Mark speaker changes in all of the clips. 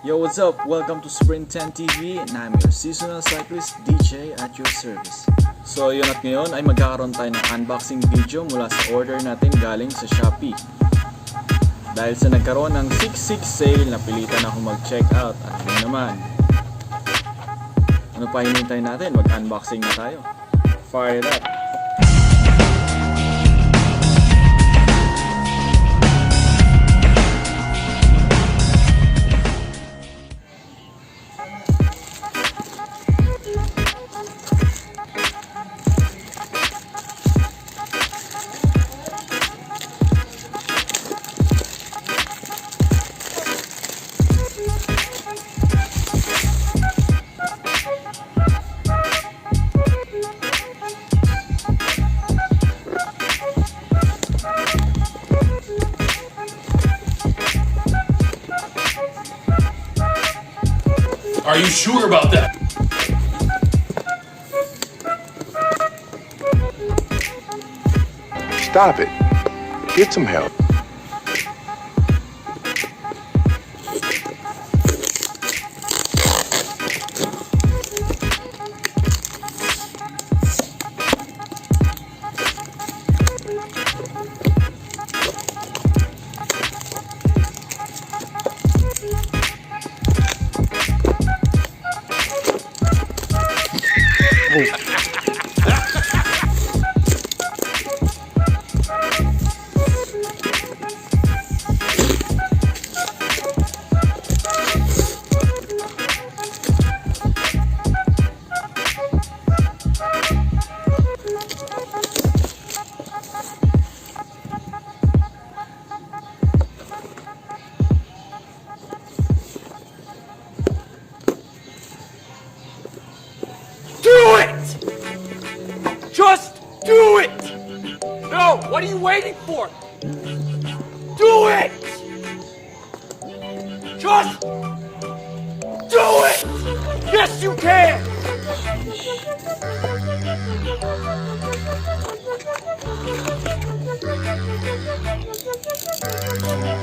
Speaker 1: Yo, what's up? Welcome to Sprint 10 TV and I'm your Seasonal Cyclist DJ at your service. So yun, at ngayon ay magkakaroon tayo ng unboxing video mula sa order natin galing sa Shopee. Dahil sa nagkaroon ng 6/6 sale, napilitan ako mag-check out. At yun naman, ano pa hinintay natin? Mag-unboxing na tayo. Fire it up!
Speaker 2: Are you sure about that?
Speaker 3: Stop it. Get some help.
Speaker 2: Do it! Just do it! No, what are you waiting for? Do it! Just do it! Yes, you can!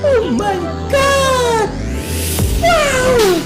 Speaker 4: Oh my God! Wow!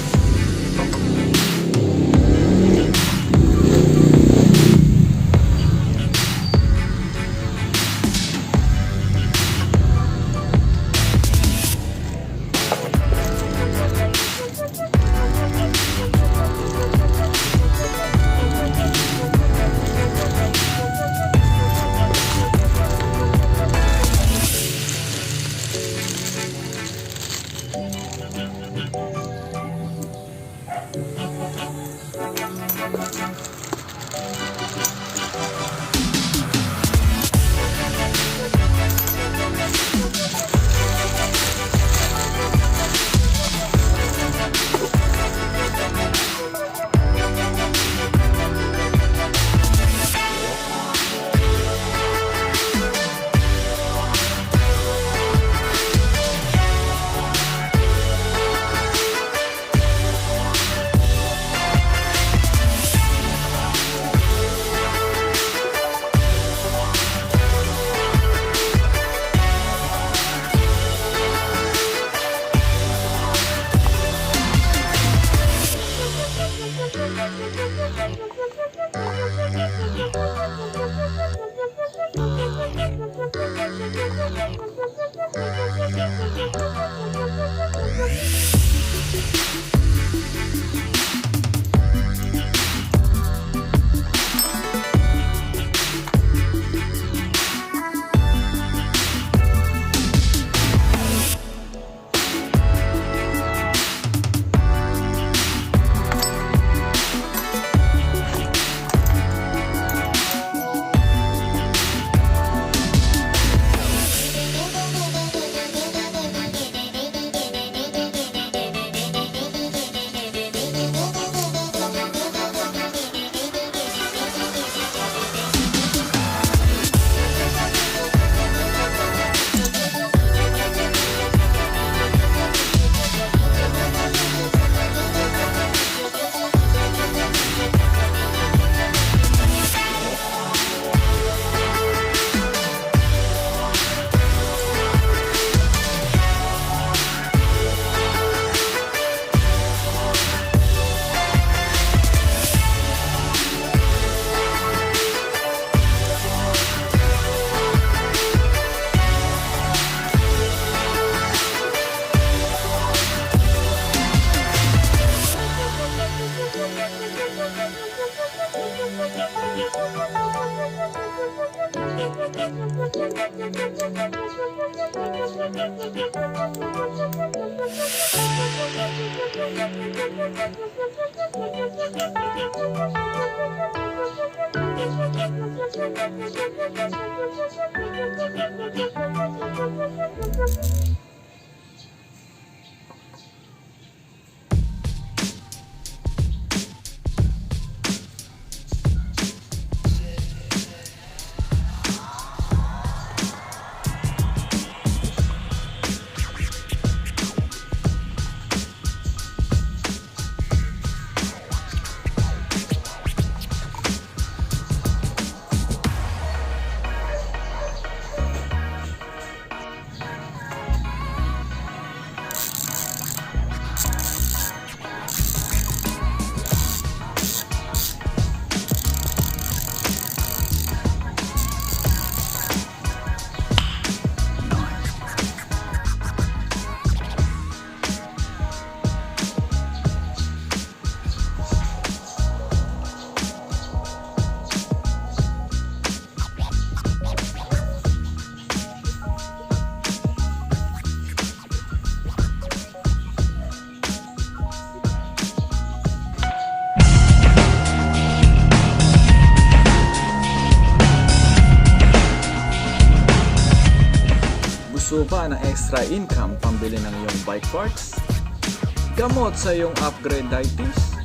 Speaker 1: Gusto ba ng extra income pambili ng iyong bike parts? Gamot sa iyong upgrade items?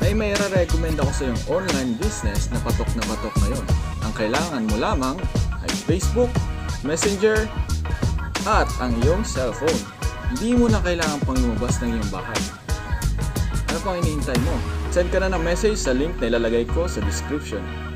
Speaker 1: Ay may recommend ako sa iyong online business na patok ngayon. Ang kailangan mo lamang ay Facebook, Messenger, at ang iyong cellphone. Hindi mo na kailangan pang lumabas ng iyong bahay. Ano pang iniintay mo? Send ka na ng message sa link na ilalagay ko sa description.